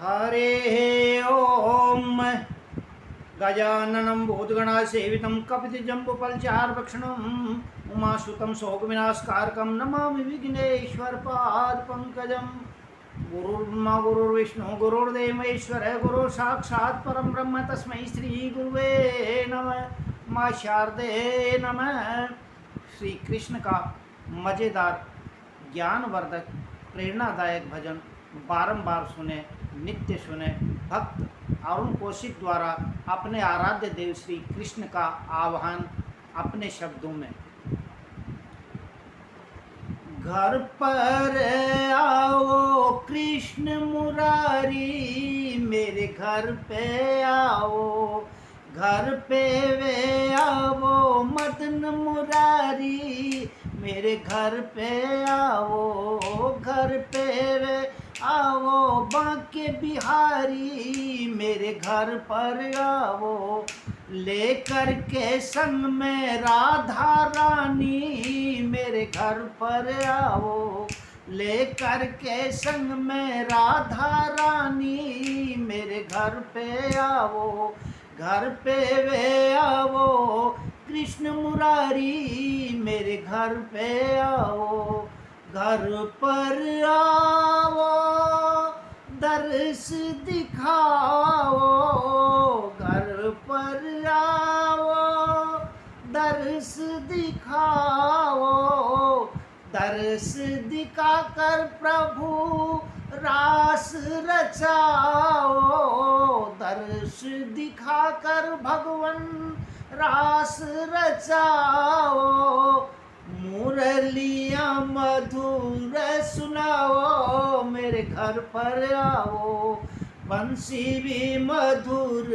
हरे ओम। गजाननं भूतगणासेवितं कपितजम्बुफलचार्वक्षणं उमासुतं शोकविनाशकारकं नमामि विघ्नेश्वरपादपङ्कजं। गुरुर्ब्रह्मा गुरुर्विष्णु गुरुर्देव महेश्वर गुरु साक्षात् परं ब्रह्म तस्मै श्रीगुरुवे नमः। माँ शारदे नमः। श्री कृष्ण का मज़ेदार ज्ञानवर्धक प्रेरणादायक भजन बारंबार सुने, नित्य सुने। भक्त अरुण कौशिक द्वारा अपने आराध्य देव श्री कृष्ण का आह्वान अपने शब्दों में। घर पर आओ कृष्ण मुरारी, मेरे घर पे आओ। घर पे वे आओ मदन मुरारी, मेरे घर पे आओ। घर पे वे आओ बांके बिहारी, मेरे घर पर आओ। लेकर के संग में राधा रानी, मेरे घर पर आओ। लेकर के संग में राधा रानी, मेरे घर पे आओ। घर पे वे आओ कृष्ण मुरारी, मेरे घर पे आओ। घर पर आओ दर्श दिखाओ, घर पर आओ दर्श दिखाओ। दर्श दिखाकर प्रभु रास रचाओ। दर्श दिखाकर भगवन रास रचाओ। मुरलियाँ मधुर सुनाओ, मेरे घर पर आओ। बंसी भी मधुर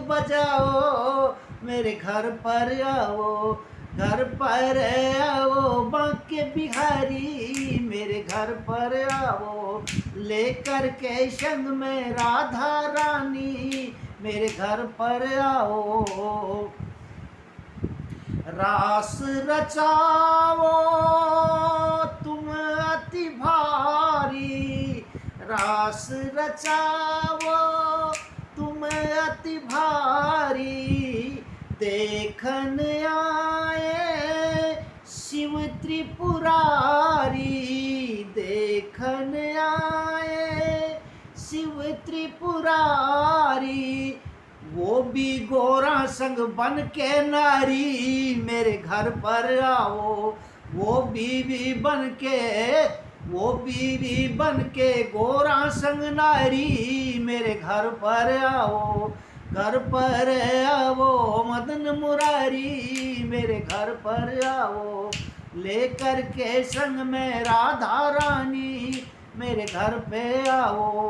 बजाओ, मेरे घर पर आओ। घर पर आओ बांके बिहारी, मेरे घर पर आओ। लेकर के संग में राधा रानी, मेरे घर पर आओ। रास रचाओ तुम अति भारी, रास रचाओ तुम अति भारी। देखन आए शिव त्रिपुरारी, देखन आए शिव त्रिपुरारी। वो भी गोरा संग बन के नारी, मेरे घर पर आओ। वो बीवी बन के, वो बीवी बन के गोरा संग नारी, मेरे घर पर आओ। घर पर आओ मदन मुरारी, मेरे घर पर आओ। लेकर के संग में राधा रानी, मेरे घर पे आओ।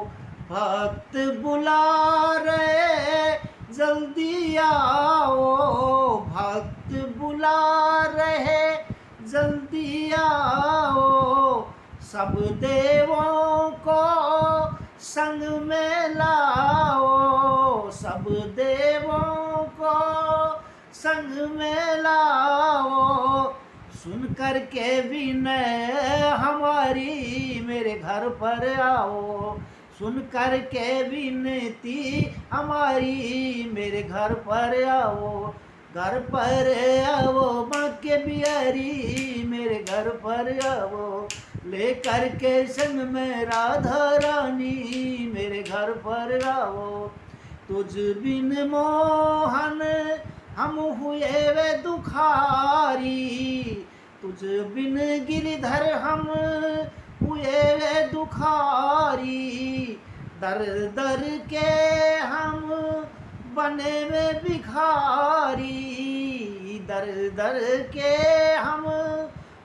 भक्त बुला रहे जल्दी आओ, भक्त बुला रहे जल्दी आओ। सब देवों को संग में लाओ, सब देवों को संग में लाओ। सुन कर के विनय हमारी, मेरे घर पर आओ। सुन कर के विनती हमारी, मेरे घर पर आओ। घर पर आओ बांके बिहारी, मेरे घर पर आओ। लेकर के संग में राधा रानी, मेरे घर पर आओ। तुझ बिन मोहन हम हुए वे दुखारी, तुझ बिन गिरधर हम हुए वे दुखारी। दर दर के हम बने वे भिखारी, दर दर के हम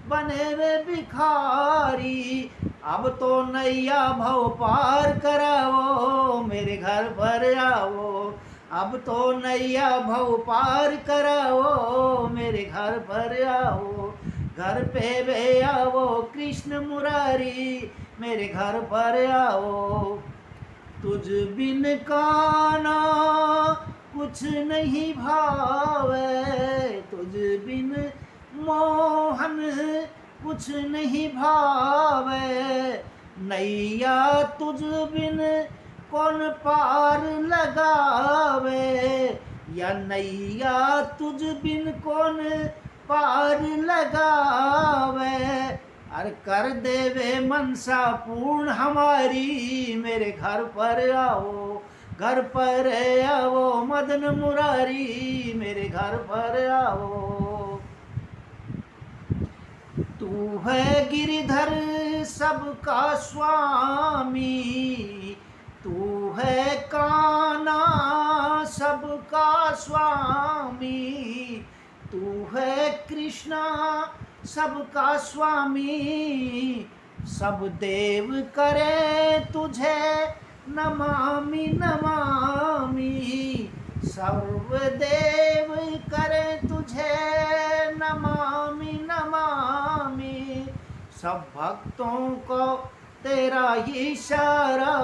बने वे भिखारी। अब तो नैया भव पार कराओ, मेरे घर पर आओ। अब तो नैया भव पार कराओ, मेरे घर पर आओ। घर पे वे आओ कृष्ण मुरारी, मेरे घर पर आओ। तुझ बिन काना कुछ नहीं भावे, तुझ बिन मोहन कुछ नहीं भावे। नैया तुझ बिन कौन पार लगावे, या नैया तुझ बिन कौन पार लगावे। अरे कर देवे मनसा पूर्ण हमारी, मेरे घर पर आओ, घर पर आओ मदन मुरारी, मेरे घर पर आओ। तू है गिरधर सबका स्वामी, तू है कान्हा सबका स्वामी, तू है कृष्णा सबका स्वामी। सब देव करे तुझे नमामि नमामि, सर्वदेव करे तुझे नमामि नमामि। सब भक्तों को तेरा ही इशारा,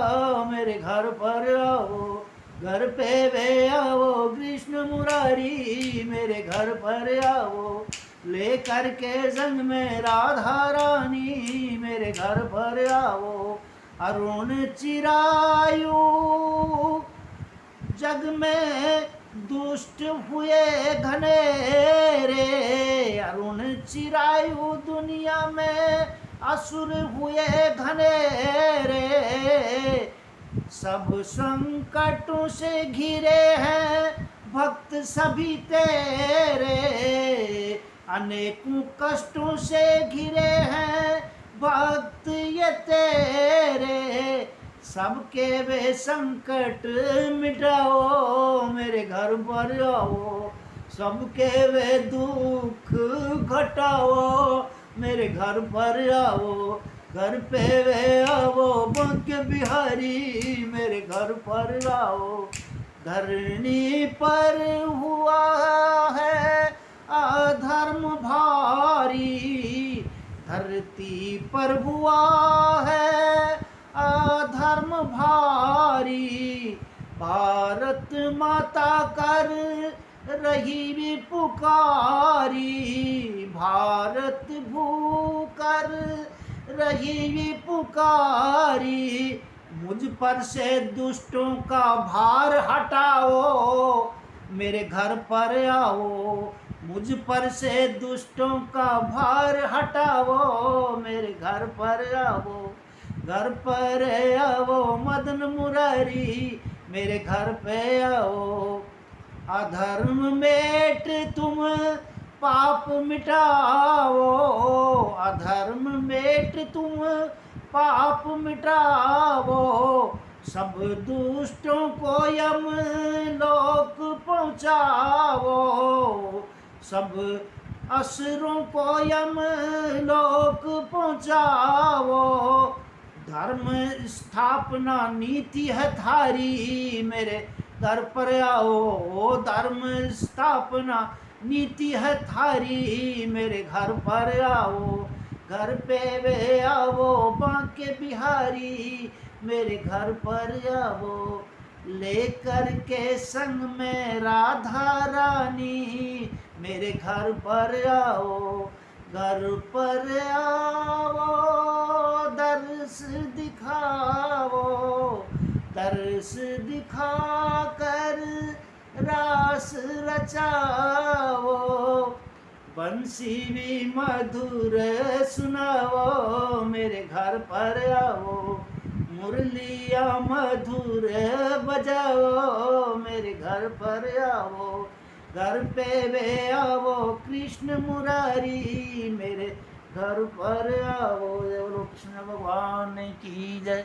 मेरे घर पर आओ, घर पे वे आओ कृष्ण मुरारी, मेरे घर पर आओ। लेकर के संग में राधा रानी, मेरे घर पर आओ। अरुण चिरायु जग में दुष्ट हुए घनेरे, अरुण चिरायु दुनिया में असुर हुए घनेरे। सब संकटों से घिरे हैं भक्त सभी तेरे, अनेकों कष्टों से घिरे हैं भक्त ये तेरे। सबके वे संकट मिटाओ, मेरे घर पर आओ, सबके वे दुख घटाओ, मेरे घर पर आओ। घर पे वे आओ बंके बिहारी, मेरे घर पर आओ। धरणी पर हुआ है अधर्म भारी, धरती पर हुआ है अधर्म भारी। भारत माता कर रही भी पुकारी, भारत भू कर रही भी पुकारी। मुझ पर से दुष्टों का भार हटाओ, मेरे घर पर आओ। मुझ पर से दुष्टों का भार हटाओ, मेरे घर पर आओ। घर पर आओ मदन मुरारी, मेरे घर पे आओ। अधर्म मेट तुम पाप मिटाओ, अधर्म मेट तुम पाप मिटाओ। सब दुष्टों को यम लोक पहुँचाओ, सब असुरों को यम लोक पहुँचाओ। धर्म स्थापना नीति है थारी, मेरे घर पर आओ। धर्म स्थापना नीति है थारी, मेरे घर पर आओ। घर पे वे आओ बांके बिहारी, मेरे घर पर आओ। लेकर के संग में राधा रानी, मेरे घर पर आओ। घर पर आओ दर्श दिखाओ, दर्श दिखा कर रास रचाओ। बंसी भी मधुर सुनाओ, मेरे घर पर आओ। मुरलिया मधुर बजाओ, मेरे घर पर आओ। घर पे वे आओ कृष्ण मुरारी, मेरे घर पर आओ। बोलो कृष्ण भगवान की जय।